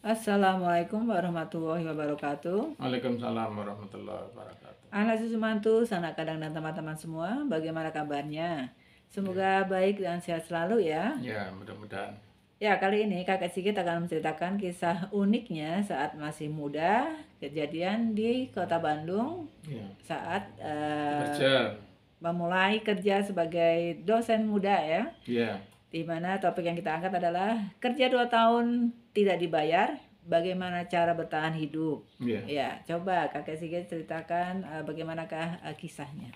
Assalamualaikum warahmatullahi wabarakatuh. Waalaikumsalam warahmatullahi wabarakatuh. Anak cucu mantu, sanak kadang dan teman-teman semua, bagaimana kabarnya? Semoga baik dan sehat selalu ya. Ya, mudah-mudahan. Ya, kali ini Kakak Sigit akan menceritakan kisah uniknya saat masih muda, kejadian di Kota Bandung Ya. saat Kerja. memulai kerja sebagai dosen muda ya. Ya. Di mana topik yang kita angkat adalah kerja 2 tahun tidak dibayar, bagaimana cara bertahan hidup. Ya. Ya, coba Kakek Sigit ceritakan bagaimanakah kisahnya.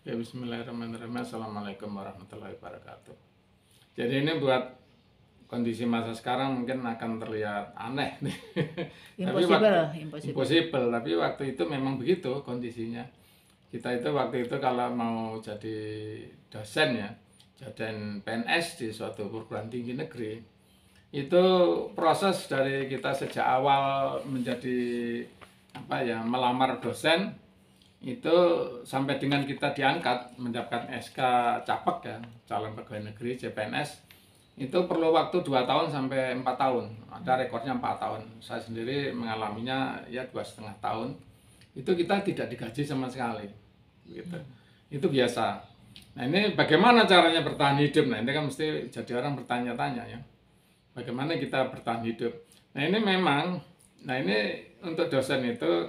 Ya, bismillahirrahmanirrahim. Assalamualaikum warahmatullahi wabarakatuh. Jadi ini buat kondisi masa sekarang mungkin akan terlihat aneh nih. Impossible. Tapi waktu itu memang begitu kondisinya. Kita itu waktu itu kalau mau jadi dosen ya, jadi PNS di suatu perguruan tinggi negeri, itu proses dari kita sejak awal menjadi melamar dosen itu sampai dengan kita diangkat mendapatkan SK Capek ya, calon pegawai negeri CPNS, itu perlu waktu 2 tahun sampai 4 tahun. Ada rekornya 4 tahun. Saya sendiri mengalaminya ya 2,5 tahun. Itu kita tidak digaji sama sekali. Gitu. Itu biasa. Nah, ini bagaimana caranya bertahan hidup? Nah, ini kan mesti jadi orang bertanya-tanya ya. Bagaimana kita bertahan hidup? Nah, ini memang, ini untuk dosen itu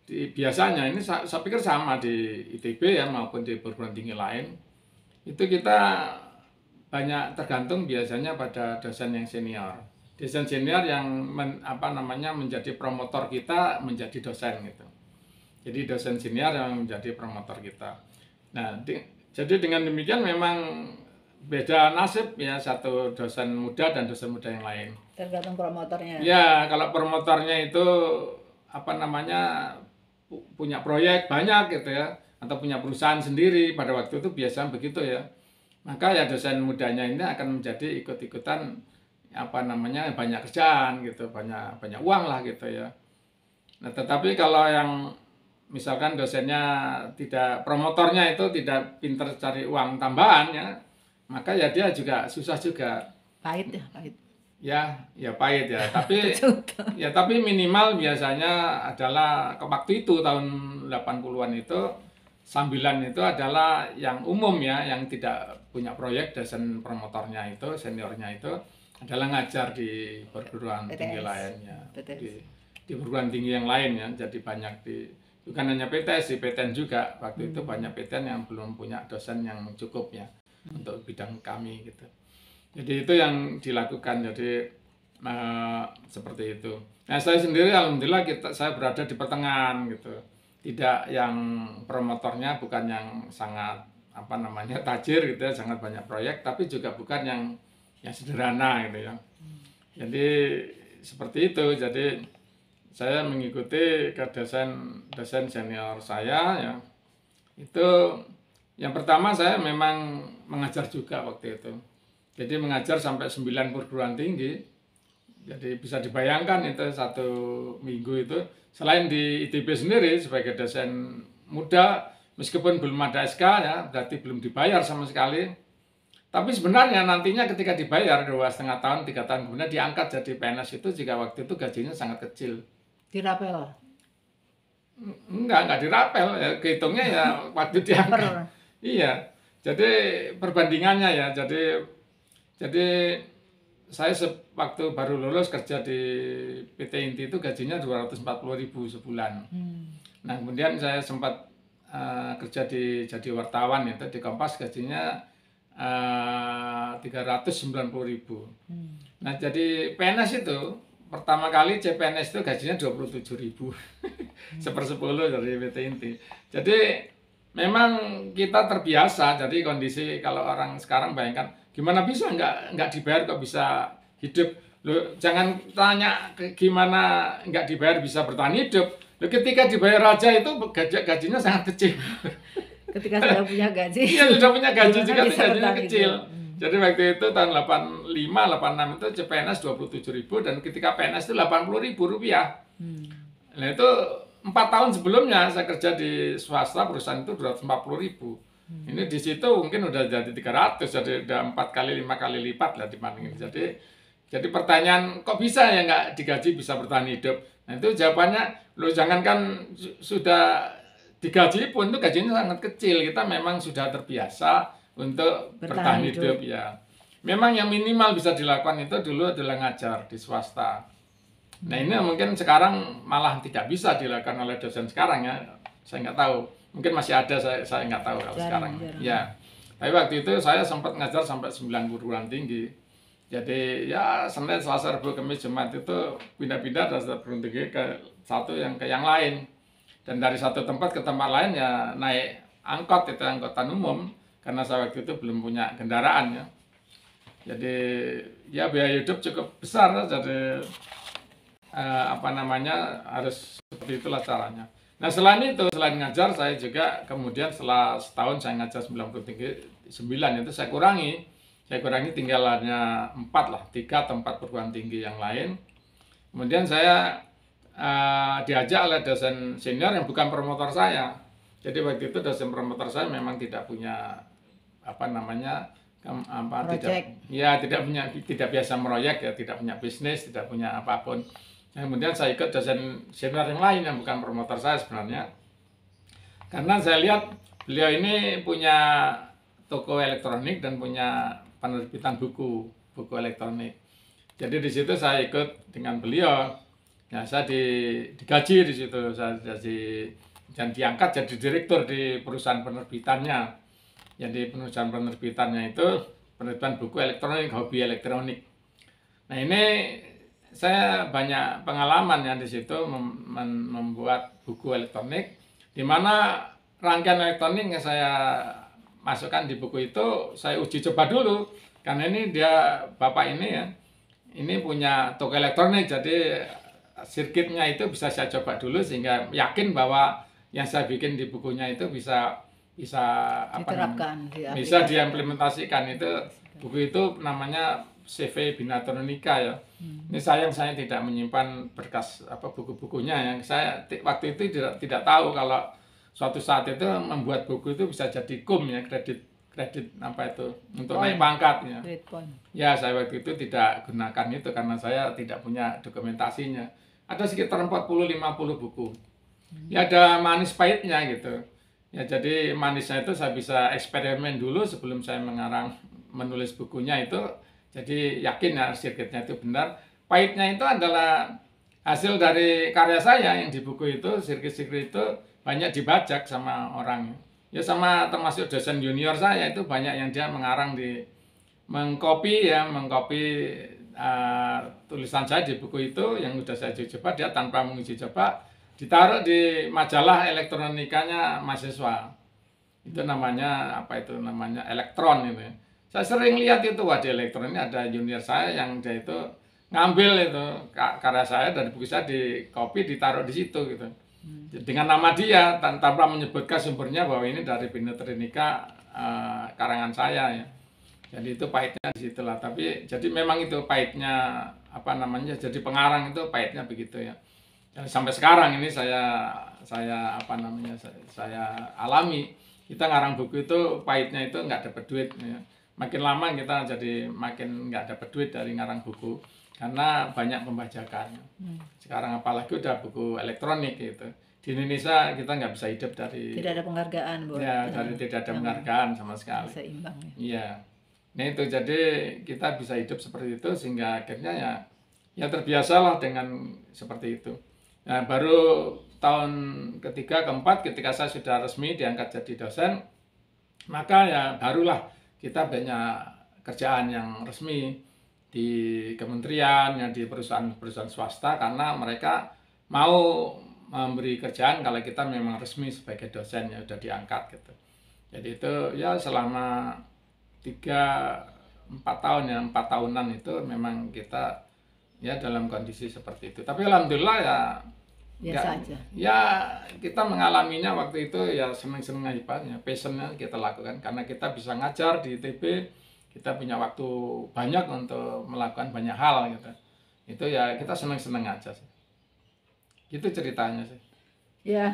biasanya ini saya pikir sama di ITB ya maupun di perguruan tinggi lain. Itu kita banyak tergantung biasanya pada dosen yang senior. Dosen senior yang menjadi promotor kita menjadi dosen gitu. Jadi dosen senior yang menjadi promotor kita. Nah, jadi dengan demikian memang beda nasib ya, satu dosen muda dan dosen muda yang lain. Tergantung promotornya. Ya, kalau promotornya itu punya proyek banyak gitu ya, atau punya perusahaan sendiri, pada waktu itu biasa begitu ya. Maka ya dosen mudanya ini akan menjadi ikut-ikutan banyak kerjaan gitu, banyak uang lah gitu ya. Nah, tetapi kalau yang misalkan dosennya promotornya itu tidak pintar cari uang tambahan ya, maka ya dia juga susah juga. Pahit ya, pahit. Ya pahit ya, tapi minimal biasanya adalah ke waktu itu tahun 80-an itu sambilan itu adalah yang umum ya, yang tidak punya proyek, dosen promotornya itu, seniornya itu adalah ngajar di perguruan tinggi lainnya, di perguruan tinggi yang lain ya. Jadi banyak bukan hanya PTS, di PTN juga waktu itu banyak PTN yang belum punya dosen yang cukup ya untuk bidang kami gitu. Jadi itu yang dilakukan, jadi seperti itu. Nah, saya sendiri alhamdulillah saya berada di pertengahan gitu. Tidak yang promotornya bukan yang sangat tajir gitu ya, sangat banyak proyek, tapi juga bukan yang sederhana gitu ya. Jadi seperti itu. Jadi saya mengikuti ke dosen senior saya ya. Itu yang pertama saya memang mengajar juga waktu itu. Jadi mengajar sampai 9 perguruan tinggi. Jadi bisa dibayangkan itu 1 minggu itu, selain di ITB sendiri sebagai dosen muda, meskipun belum ada SK ya, berarti belum dibayar sama sekali. Tapi sebenarnya nantinya ketika dibayar 2,5 tahun, 3 tahun kemudian diangkat jadi PNS itu jika waktu itu gajinya sangat kecil. Dirapel? Enggak dirapel ya, kehitungnya ya waktu diangkat. Iya. Jadi perbandingannya ya, jadi saya waktu baru lulus kerja di PT Inti itu gajinya 240.000 sebulan. Nah, kemudian saya sempat kerja jadi wartawan itu di Kompas, gajinya 390.000. Nah, jadi PNS itu pertama kali CPNS itu gajinya 27.000. 1/10 dari PT Inti. Jadi memang kita terbiasa. Jadi kondisi kalau orang sekarang bayangkan gimana bisa nggak dibayar kok bisa hidup. Loh, jangan tanya gimana nggak dibayar bisa bertahan hidup. Loh, ketika dibayar aja itu gajinya sangat kecil. Ketika sudah punya gaji. Iya, sudah punya gaji juga gajinya kecil. Jadi waktu itu tahun 85, 86 itu CPNS 27.000 dan ketika PNS itu 80.000 rupiah. Nah, itu 4 tahun sebelumnya saya kerja di swasta, perusahaan itu 240.000. Ini di situ mungkin udah jadi 300, jadi udah 4 kali 5 kali lipat lah dibandingin. Jadi Jadi pertanyaan, kok bisa ya nggak digaji bisa bertahan hidup? Nah itu jawabannya, lo jangankan sudah digaji pun itu gajinya sangat kecil. Kita memang sudah terbiasa untuk Bertahan bertahan hidup hidup. ya. Memang yang minimal bisa dilakukan itu dulu adalah ngajar di swasta. Nah ini mungkin sekarang malah tidak bisa dilakukan oleh dosen sekarang ya. Saya nggak tahu. Mungkin masih ada, saya nggak tahu kalau sekarang. Jarang. Ya. Tapi waktu itu saya sempat ngajar sampai 9 perguruan tinggi. Jadi ya Senin, Selasa, Rabu, Kamis, Jumat itu pindah-pindah dari satu perguruan tinggi ke satu yang ke yang lain. Dan dari satu tempat ke tempat lain ya naik angkot, itu angkutan umum. Karena saya waktu itu belum punya kendaraan ya. Jadi ya biaya hidup cukup besar. Jadi harus seperti itulah caranya. Nah selain itu, selain ngajar, saya juga kemudian setelah setahun saya ngajar 9 itu saya kurangi tinggal hanya 4 lah, 3 atau 4 perguruan tinggi yang lain. Kemudian saya diajak oleh dosen senior yang bukan promotor saya. Jadi waktu itu dosen promotor saya memang tidak punya tidak biasa meroyek ya, tidak punya bisnis, tidak punya apapun. Kemudian saya ikut dosen senior yang lain yang bukan promotor saya sebenarnya. Karena saya lihat beliau ini punya toko elektronik dan punya penerbitan buku elektronik. Jadi di situ saya ikut dengan beliau. Ya, saya digaji di situ, saya dan diangkat jadi direktur di perusahaan penerbitannya. Jadi perusahaan penerbitannya itu penerbitan buku elektronik, hobi elektronik. Nah ini saya banyak pengalaman ya di situ membuat buku elektronik, di mana rangkaian elektronik yang saya masukkan di buku itu saya uji coba dulu, karena ini bapak ini ya, ini punya toko elektronik, jadi sirkuitnya itu bisa saya coba dulu sehingga yakin bahwa yang saya bikin di bukunya itu bisa Diterapkan, bisa diaplikasikan. diimplementasikan. Itu buku itu namanya CV Binatronika ya. Ini sayang saya tidak menyimpan berkas buku-bukunya yang saya waktu itu tidak tahu kalau suatu saat itu membuat buku itu bisa jadi KUM ya, kredit untuk naik pangkat ya. Ya saya waktu itu tidak gunakan itu karena saya tidak punya dokumentasinya. Ada sekitar 40-50 buku. Ya ada manis pahitnya gitu. Ya jadi manisnya itu saya bisa eksperimen dulu sebelum saya menulis bukunya itu. Jadi yakin ya sirkuitnya itu benar. Pahitnya itu adalah hasil dari karya saya yang di buku itu, sirkuit-sirkuit itu banyak dibajak sama orang. Ya sama termasuk dosen junior saya itu banyak yang dia mengcopy tulisan saya di buku itu yang sudah saya uji coba, dia tanpa menguji coba ditaruh di majalah elektronikanya mahasiswa. Itu namanya Elektron itu. Saya sering lihat itu di Elektron ini ada junior saya yang dia itu ngambil itu karya saya dari buku saya, di copy ditaruh di situ gitu. Dengan nama dia tanpa menyebutkan sumbernya bahwa ini dari Binatronika karangan saya ya. Jadi itu pahitnya di situlah. Tapi jadi memang itu pahitnya jadi pengarang itu pahitnya begitu ya. Dan sampai sekarang ini saya alami. Kita ngarang buku itu pahitnya itu nggak dapat duit ya. Makin lama kita jadi makin nggak dapat duit dari ngarang buku karena banyak pembajakan. Sekarang apalagi udah buku elektronik gitu. Di Indonesia kita nggak bisa hidup dari tidak ada penghargaan tidak ada penghargaan sama sekali. Seimbang ya. Iya. Nah itu jadi kita bisa hidup seperti itu sehingga akhirnya ya terbiasalah dengan seperti itu. Nah, baru tahun ketiga, keempat ketika saya sudah resmi diangkat jadi dosen, maka ya barulah kita banyak kerjaan yang resmi di kementerian, ya di perusahaan-perusahaan swasta, karena mereka mau memberi kerjaan kalau kita memang resmi sebagai dosen ya udah diangkat gitu. Jadi itu ya selama 3-4 tahun ya, 4 tahunan itu memang kita ya dalam kondisi seperti itu. Tapi alhamdulillah ya biasa aja. Ya kita mengalaminya waktu itu ya senang-senang aja, ya passionnya kita lakukan karena kita bisa ngajar di ITB, kita punya waktu banyak untuk melakukan banyak hal gitu. Itu ya kita senang-senang aja sih. Gitu ceritanya sih. Ya,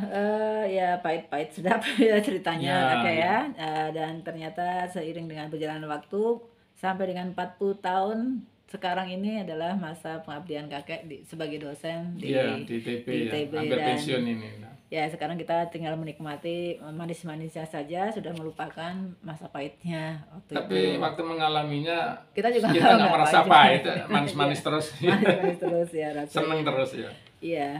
ya pahit-pahit sedap ya ceritanya Ya, kakek ya. Dan ternyata seiring dengan berjalannya waktu sampai dengan 40 tahun sekarang ini adalah masa pengabdian kakek sebagai dosen di Iya, di ITB di ya, ITB, hampir dan pensiun ini. Nah, ya sekarang kita tinggal menikmati manis-manisnya saja, sudah melupakan masa pahitnya waktu itu. tapi waktu mengalaminya Kita juga kita nggak nggak merasa pahit. pahit, manis-manis terus, Manis-manis terus ya rasanya. seneng terus ya. Iya,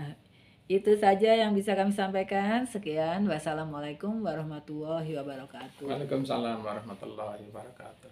itu saja yang bisa kami sampaikan. Sekian, wassalamualaikum warahmatullahi wabarakatuh. Waalaikumsalam warahmatullahi wabarakatuh.